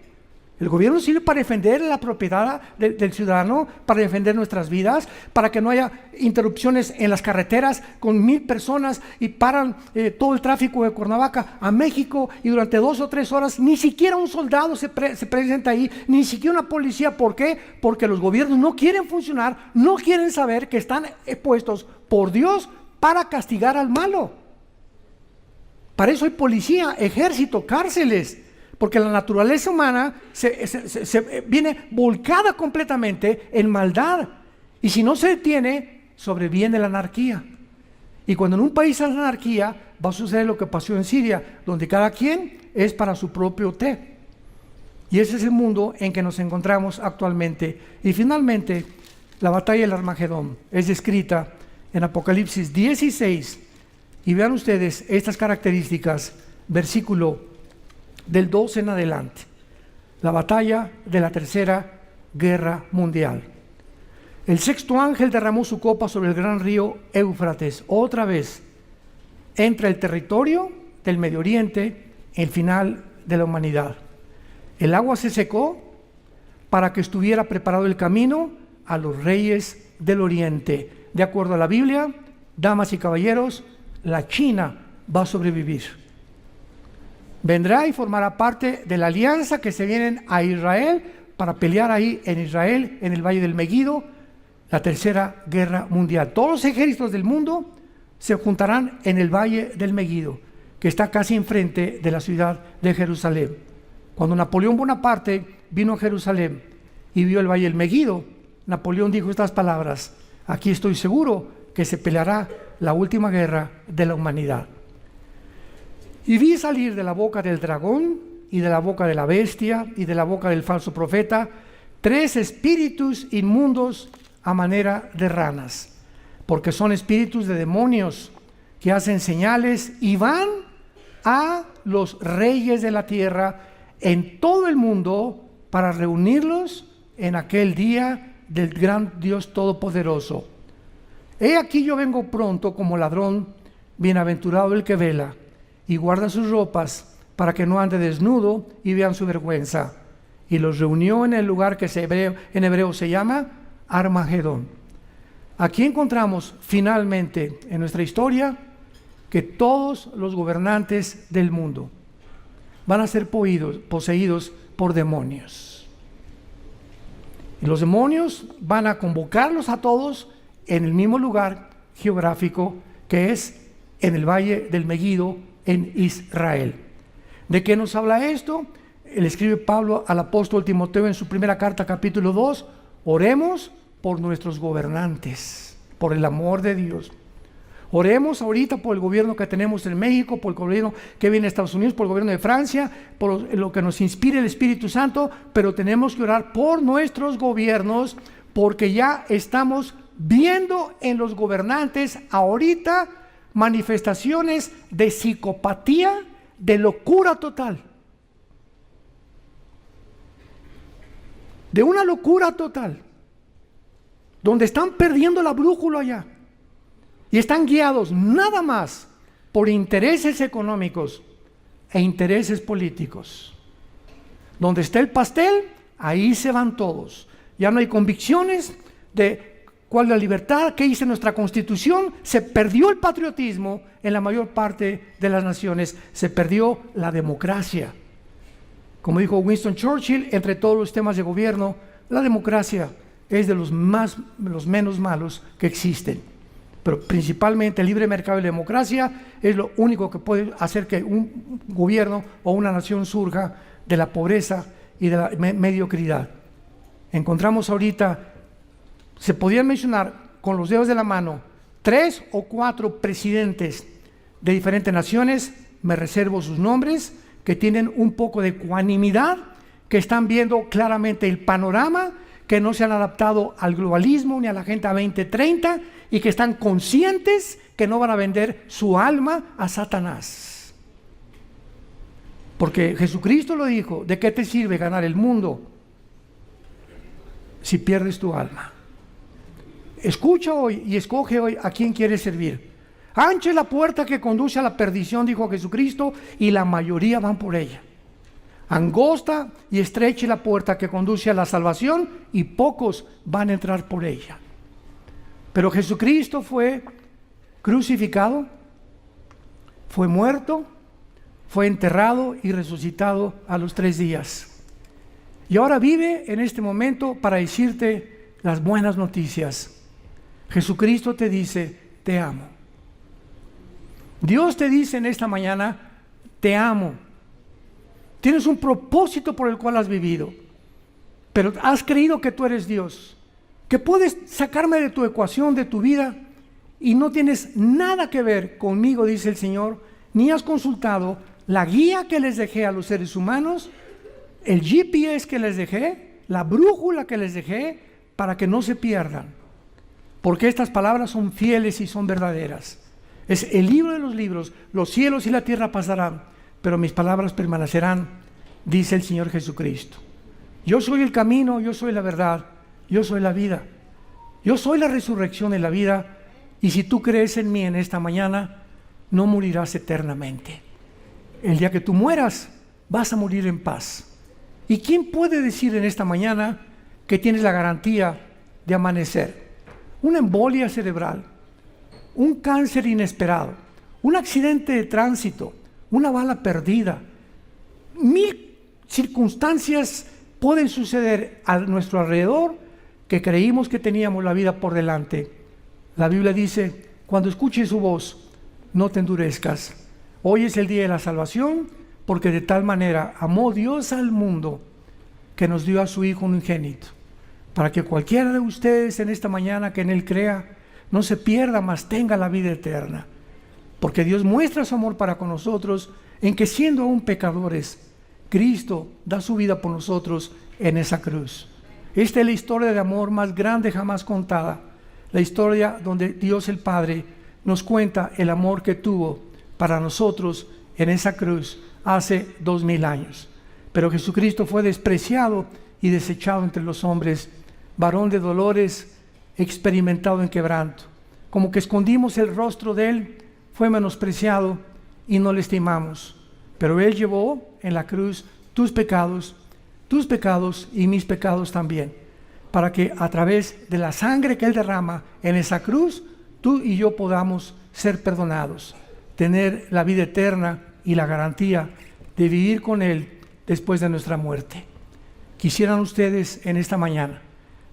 El gobierno sirve para defender la propiedad del ciudadano, para defender nuestras vidas, para que no haya interrupciones en las carreteras con 1000 personas y paran todo el tráfico de Cuernavaca a México, y durante 2 o 3 horas ni siquiera un soldado se presenta ahí, ni siquiera una policía. ¿Por qué? Porque los gobiernos no quieren funcionar, no quieren saber que están puestos por Dios para castigar al malo. Para eso hay policía, ejército, cárceles. Porque la naturaleza humana se viene volcada completamente en maldad. Y si no se detiene, sobreviene la anarquía. Y cuando en un país hay anarquía, va a suceder lo que pasó en Siria, donde cada quien es para su propio té. Y ese es el mundo en que nos encontramos actualmente. Y finalmente, la batalla del Armagedón es descrita en Apocalipsis 16. Y vean ustedes estas características, versículo del 12 en adelante. La batalla de la tercera guerra mundial. El sexto ángel derramó su copa sobre el gran río Éufrates. Otra vez entra el territorio del Medio Oriente, el final de la humanidad. El agua se secó para que estuviera preparado el camino a los reyes del Oriente. De acuerdo a la Biblia, damas y caballeros, la China va a sobrevivir. Vendrá y formará parte de la alianza que se vienen a Israel para pelear ahí en Israel, en el Valle del Megido, la tercera guerra mundial. Todos los ejércitos del mundo se juntarán en el Valle del Megido, que está casi enfrente de la ciudad de Jerusalén. Cuando Napoleón Bonaparte vino a Jerusalén y vio el Valle del Megido, Napoleón dijo estas palabras: aquí estoy seguro que se peleará la última guerra de la humanidad. Y vi salir de la boca del dragón y de la boca de la bestia y de la boca del falso profeta 3 espíritus inmundos a manera de ranas, porque son espíritus de demonios que hacen señales y van a los reyes de la tierra en todo el mundo para reunirlos en aquel día del gran Dios Todopoderoso. He aquí yo vengo pronto como ladrón, bienaventurado el que vela y guarda sus ropas para que no ande desnudo y vean su vergüenza. Y los reunió en el lugar que en hebreo se llama Armagedón. Aquí encontramos finalmente en nuestra historia que todos los gobernantes del mundo van a ser poseídos por demonios. Y los demonios van a convocarlos a todos en el mismo lugar geográfico, que es en el Valle del Megido, en Israel. ¿De qué nos habla esto? Le escribe Pablo al apóstol Timoteo en su primera carta, capítulo 2, oremos por nuestros gobernantes, por el amor de Dios. Oremos ahorita por el gobierno que tenemos en México, por el gobierno que viene de Estados Unidos, por el gobierno de Francia, por lo que nos inspire el Espíritu Santo, pero tenemos que orar por nuestros gobiernos, porque ya estamos viendo en los gobernantes ahorita manifestaciones de psicopatía, de locura total, de una locura total, donde están perdiendo la brújula ya y están guiados nada más por intereses económicos e intereses políticos. Donde está el pastel, ahí se van todos. Ya no hay convicciones de cuál es la libertad, qué dice nuestra Constitución. Se perdió el patriotismo en la mayor parte de las naciones, se perdió la democracia. Como dijo Winston Churchill, entre todos los temas de gobierno, la democracia es de los menos malos que existen. Pero principalmente el libre mercado y la democracia es lo único que puede hacer que un gobierno o una nación surja de la pobreza y de la mediocridad. Encontramos ahorita, se podían mencionar con los dedos de la mano 3 o 4 presidentes de diferentes naciones, me reservo sus nombres, que tienen un poco de ecuanimidad, que están viendo claramente el panorama, que no se han adaptado al globalismo ni a la Agenda 2030 y que están conscientes que no van a vender su alma a Satanás. Porque Jesucristo lo dijo: ¿de qué te sirve ganar el mundo si pierdes tu alma? Escucha hoy y escoge hoy a quién quieres servir. Ancha es la puerta que conduce a la perdición, dijo Jesucristo, y la mayoría van por ella. Angosta y estrecha es la puerta que conduce a la salvación, y pocos van a entrar por ella. Pero Jesucristo fue crucificado, fue muerto, fue enterrado y resucitado a los 3 días. Y ahora vive en este momento para decirte las buenas noticias. Jesucristo te dice: te amo. Dios te dice en esta mañana: te amo. Tienes un propósito por el cual has vivido, pero has creído que tú eres Dios, que puedes sacarme de tu ecuación, de tu vida, y no tienes nada que ver conmigo, dice el Señor, ni has consultado la guía que les dejé a los seres humanos, el GPS que les dejé, la brújula que les dejé, para que no se pierdan. Porque estas palabras son fieles y son verdaderas. Es el libro de los libros. Los cielos y la tierra pasarán, pero mis palabras permanecerán, dice el Señor Jesucristo. Yo soy el camino, yo soy la verdad, yo soy la vida. Yo soy la resurrección y la vida, y si tú crees en mí en esta mañana, no morirás eternamente. El día que tú mueras, vas a morir en paz. ¿Y quién puede decir en esta mañana que tienes la garantía de amanecer? Una embolia cerebral, un cáncer inesperado, un accidente de tránsito, una bala perdida. 1000 circunstancias pueden suceder a nuestro alrededor que creímos que teníamos la vida por delante. La Biblia dice: cuando escuches su voz, no te endurezcas. Hoy es el día de la salvación, porque de tal manera amó Dios al mundo que nos dio a su Hijo unigénito, para que cualquiera de ustedes en esta mañana que en Él crea, no se pierda, mas tenga la vida eterna. Porque Dios muestra su amor para con nosotros en que, siendo aún pecadores, Cristo da su vida por nosotros en esa cruz. Esta es la historia de amor más grande jamás contada. La historia donde Dios el Padre nos cuenta el amor que tuvo para nosotros en esa cruz hace 2000 años. Pero Jesucristo fue despreciado y desechado entre los hombres, varón de dolores, experimentado en quebranto. Como que escondimos el rostro de Él, fue menospreciado y no le estimamos. Pero Él llevó en la cruz tus pecados y mis pecados también, para que a través de la sangre que Él derrama en esa cruz, tú y yo podamos ser perdonados, tener la vida eterna y la garantía de vivir con Él después de nuestra muerte. Quisieran ustedes en esta mañana,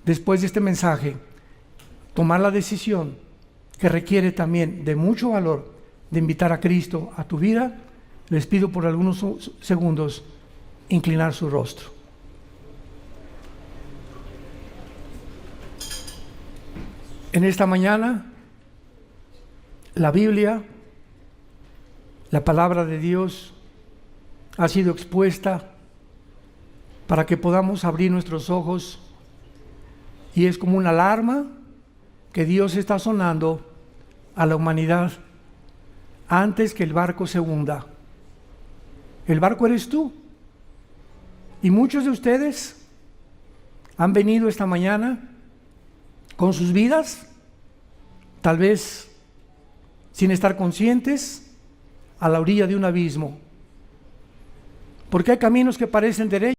después de este mensaje, tomar la decisión que requiere también de mucho valor de invitar a Cristo a tu vida. Les pido por algunos segundos inclinar su rostro. En esta mañana, la Biblia, la palabra de Dios, ha sido expuesta para que podamos abrir nuestros ojos, y es como una alarma que Dios está sonando a la humanidad antes que el barco se hunda. El barco eres tú, y muchos de ustedes han venido esta mañana con sus vidas, tal vez sin estar conscientes, a la orilla de un abismo, porque hay caminos que parecen derechos